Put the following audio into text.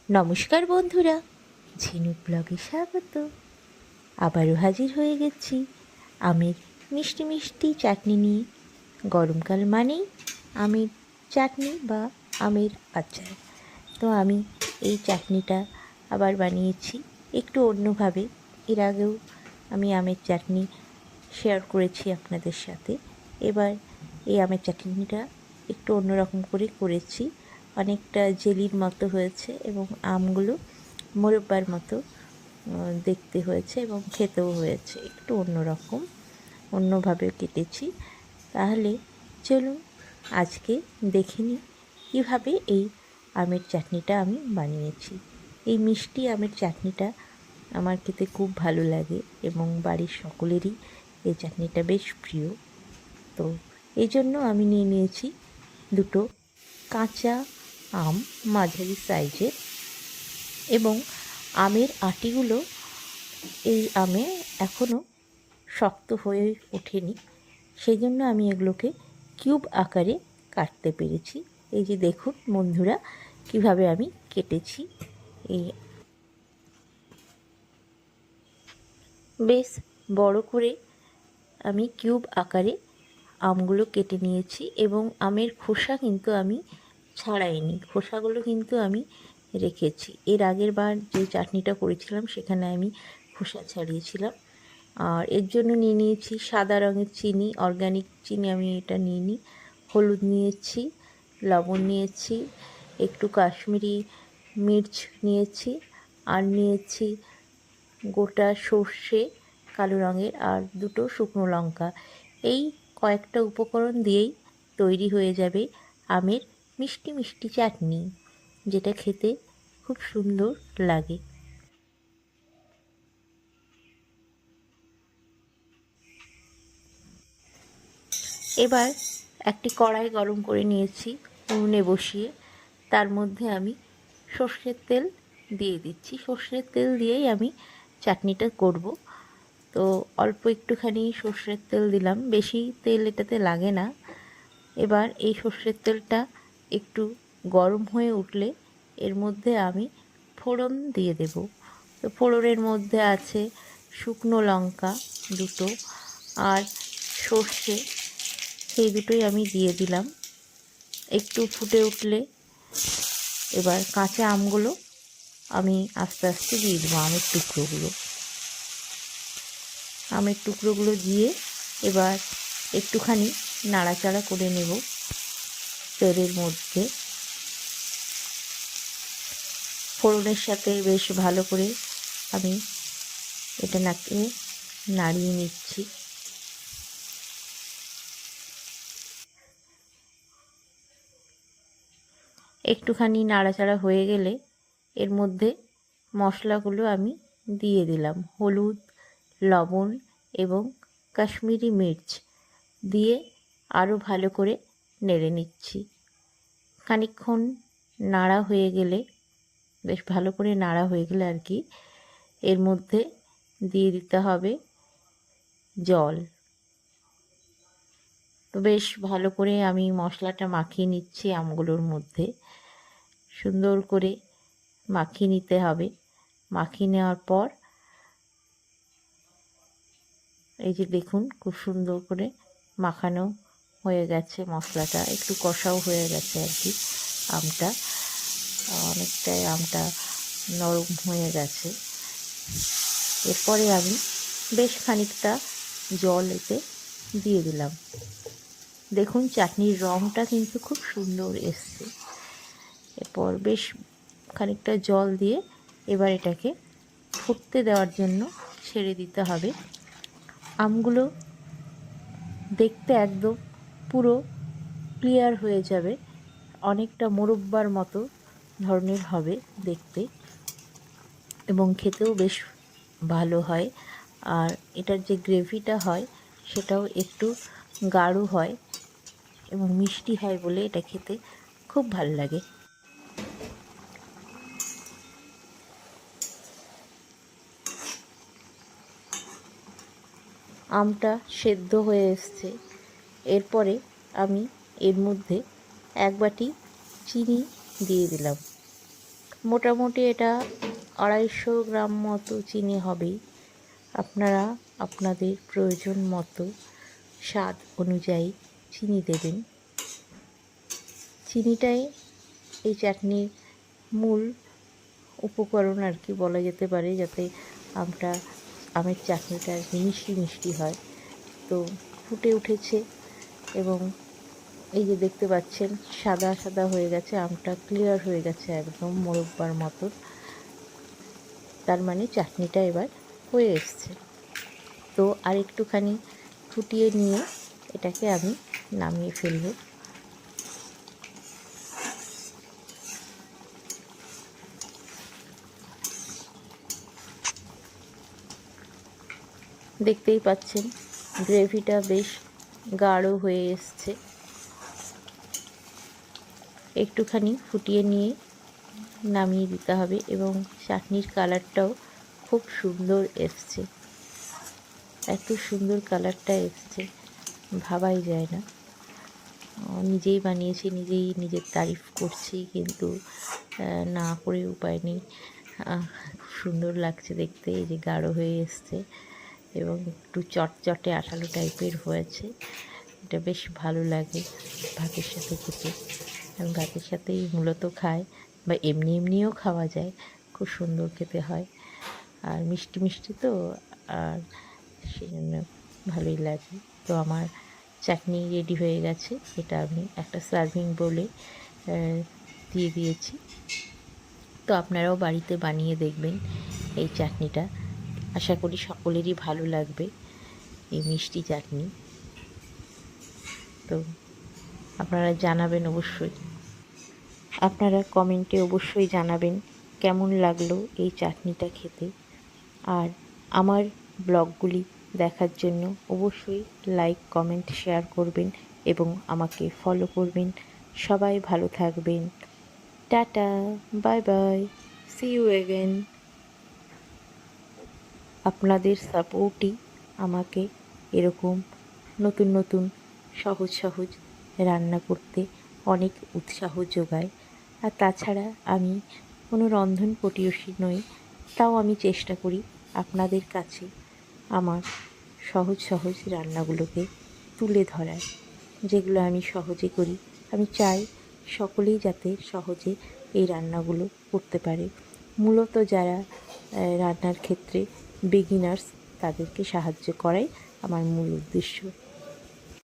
নমস্কার বন্ধুরা, ঝিনুক ব্লগে স্বাগত। আবারও হাজির হয়ে গেছি আমের মিষ্টি মিষ্টি চাটনি নিয়ে। গরমকাল মানেই আমের চাটনি বা আমের আচার। তো আমি এই চাটনিটা আবার বানিয়েছি একটু অন্যভাবে। এর আগেও আমি আমের চাটনি শেয়ার করেছি আপনাদের সাথে। এবার এই আমের চাটনিটা একটু অন্যরকম করে করেছি। অনেকটা জেলির মতো হয়েছে এবং আমগুলো মোরব্বার মতো দেখতে হয়েছে এবং খেতেও হয়েছে একটু অন্যরকম, অন্যভাবে কেটেছি। তাহলে চলুন আজকে দেখে নিই কীভাবে এই আমের চাটনিটা আমি বানিয়েছি। এই মিষ্টি আমের চাটনিটা আমার খেতে খুব ভালো লাগে এবং বাড়ির সকলেরই এই চাটনিটা বেশ প্রিয়। তো এই জন্য আমি নিয়ে নিয়েছি দুটো কাঁচা আম, মাঝারি সাইজের, এবং আমের আটিগুলো এই আমে এখনও শক্ত হয়ে ওঠেনি, সেই জন্য আমি এগুলোকে কিউব আকারে কাটতে পেরেছি। এই যে দেখুন বন্ধুরা কিভাবে আমি কেটেছি। এই বেশ বড় করে আমি কিউব আকারে আমগুলো কেটে নিয়েছি এবং আমের খোসা কিন্তু আমি ছাড়াইনি, খোসাগুলো কিন্তু আমি রেখেছি। এর আগের বার যে চাটনিটা করেছিলাম সেখানে আমি খোসা ছাড়িয়েছিলাম। আর এর জন্য নিয়ে নিয়েছি সাদা রঙের চিনি, অর্গানিক চিনি আমি এটা নিয়ে নিই। হলুদ নিয়েছি, লবণ নিয়েছি, একটু কাশ্মীরি মির্চ নিয়েছি, আর নিয়েছি গোটা সর্ষে কালো রঙের, আর দুটো শুকনো লঙ্কা। এই কয়েকটা উপকরণ দিয়েই তৈরি হয়ে যাবে আমের মিষ্টি মিষ্টি চাটনি, যেটা খেতে খুব সুন্দর লাগে। এবার একটি কড়াই গরম করে নিয়েছি উনুনে বসিয়ে, তার মধ্যে আমি সর্ষের তেল দিয়ে দিচ্ছি। সর্ষের তেল দিয়েই আমি চাটনিটা করব। তো অল্প একটুখানি সর্ষের তেল দিলাম, বেশি তেল এটাতে লাগে না। এবার এই সর্ষের তেলটা একটু গরম হয়ে উঠলে এর মধ্যে আমি ফোড়ন দিয়ে দেব। তো ফোড়নের মধ্যে আছে শুকনো লঙ্কা দুটো আর সর্ষে, সেই দুটোই আমি দিয়ে দিলাম। একটু ফুটে উঠলে এবার কাঁচা আমগুলো আমি আস্তে আস্তে দিয়ে দেবো, আমের টুকরোগুলো দিয়ে এবার একটুখানি নাড়াচাড়া করে নেব তেলের মধ্যে। ফোড়নের সাথে বেশ ভালো করে আমি এটা নাড়িয়ে নিচ্ছি। একটুখানি নাড়াচাড়া হয়ে গেলে এর মধ্যে মশলাগুলো আমি দিয়ে দিলাম। হলুদ, লবণ এবং কাশ্মীরি মির্চ দিয়ে আরও ভালো করে নেড়ে নিচ্ছি। খানিকক্ষণ নাড়া হয়ে গেলে, বেশ ভালো করে নাড়া হয়ে গেলে আর কি, এর মধ্যে দিয়ে দিতে হবে জল। তো বেশ ভালো করে আমি মশলাটা মাখিয়ে নিচ্ছি আমগুলোর মধ্যে, সুন্দর করে মাখিয়ে নিতে হবে। মাখিয়ে নেওয়ার পর এই যে দেখুন খুব সুন্দর করে মাখানো হয়ে গেছে, মশলাটা একটু কষাও হয়ে গেছে আর কি। আমটা অনেকটাই নরম হয়ে গেছে। এরপরে আমি বেশ খানিকটা জল এতে দিয়ে দিলাম। দেখুন চাটনির রঙটা কিন্তু খুব সুন্দর এসছে। এরপর বেশ খানিকটা জল দিয়ে এবার এটাকে ফুটতে দেওয়ার জন্য ছেড়ে দিতে হবে। আমগুলো দেখতে একদম পুরো ক্লিয়ার হয়ে যাবে, অনেকটা মোরব্বার মতো ধরনের হবে দেখতে এবং খেতেও বেশ ভালো হয়। আর এটার যে গ্রেভিটা হয় সেটাও একটু গাঢ় হয় এবং মিষ্টি হয় বলে এটা খেতে খুব ভালো লাগে। আমটা সেদ্ধ হয়ে এসছে। এরপরে আমি এর মধ্যে এক বাটি চিনি দিয়ে দিলাম। মোটামুটি এটা 250 গ্রাম মতো চিনি হবেই। আপনারা আপনাদের প্রয়োজন মতো স্বাদ অনুযায়ী চিনি দেবেন। চিনিটাই এই চাটনির মূল উপকরণ আর কি বলা যেতে পারে, যাতে আমের চাটনিটা আর কি মিষ্টি মিষ্টি হয়। তো ফুটে উঠেছে এবং এই যে দেখতে পাচ্ছেন সাদা সাদা হয়ে গেছে, আমটা ক্লিয়ার হয়ে গেছে একদম মোরব্বার মতো। তার মানে চাটনিটা এবার হয়ে এসছে। তো আর একটুখানি ফুটিয়ে নিয়ে এটাকে আমি নামিয়ে ফেলব। দেখতেই পাচ্ছেন গ্রেভিটা বেশ গাঢ় হয়ে এসছে। একটুখানি ফুটিয়ে নিয়ে নামিয়ে দিতে হবে এবং চাটনির কালারটাও খুব সুন্দর এসছে। এত সুন্দর কালারটা এসছে ভাবাই যায় না। নিজেই বানিয়েছি, নিজেই নিজের তারিফ করছি, কিন্তু না করে উপায় নেই। খুব সুন্দর লাগছে দেখতে। এই যে গাঢ় হয়ে এসছে এবং একটু চটচটে আঠালো টাইপের হয়েছে। এটা বেশ ভালো লাগে ভাতের সাথে খেতে। আমি ভাতের সাথেই মূলত খাই, বা এমনি এমনিও খাওয়া যায়, খুব সুন্দর খেতে হয়। আর মিষ্টি মিষ্টি তো, আর সেই জন্য ভালোই লাগে। তো আমার চাটনি রেডি হয়ে গেছে। এটা আমি একটা সার্ভিং বোলে দিয়ে দিয়েছি। তো আপনারাও বাড়িতে বানিয়ে দেখবেন এই চাটনিটা। আশা করি সকলেরই ভালো লাগবে এই মিষ্টি চাটনি। তো আপনারা জানাবেন অবশ্যই, আপনারা কমেন্টে অবশ্যই জানাবেন কেমন লাগলো এই চাটনিটা খেতে। আর আমার ব্লগগুলি দেখার জন্য অবশ্যই লাইক, কমেন্ট, শেয়ার করবেন এবং আমাকে ফলো করবেন। সবাই ভালো থাকবেন। Tata, bye bye, see you again. আপনাদের সাপোর্টই আমাকে এরকম নতুন নতুন সহজ সহজ রান্না করতে অনেক উৎসাহ যোগায়। আর তাছাড়া আমি কোনো রন্ধন পটীয়সী নই, তাও আমি চেষ্টা করি আপনাদের কাছে আমার সহজ সহজ রান্নাগুলোকে তুলে ধরার, যেগুলো আমি সহজে করি। আমি চাই সকলেই যাতে সহজে এই রান্নাগুলো করতে পারে। মূলত যারা রান্নার ক্ষেত্রে বিগিনার্স, তাদেরকে সাহায্য করাই আমার মূল উদ্দেশ্য।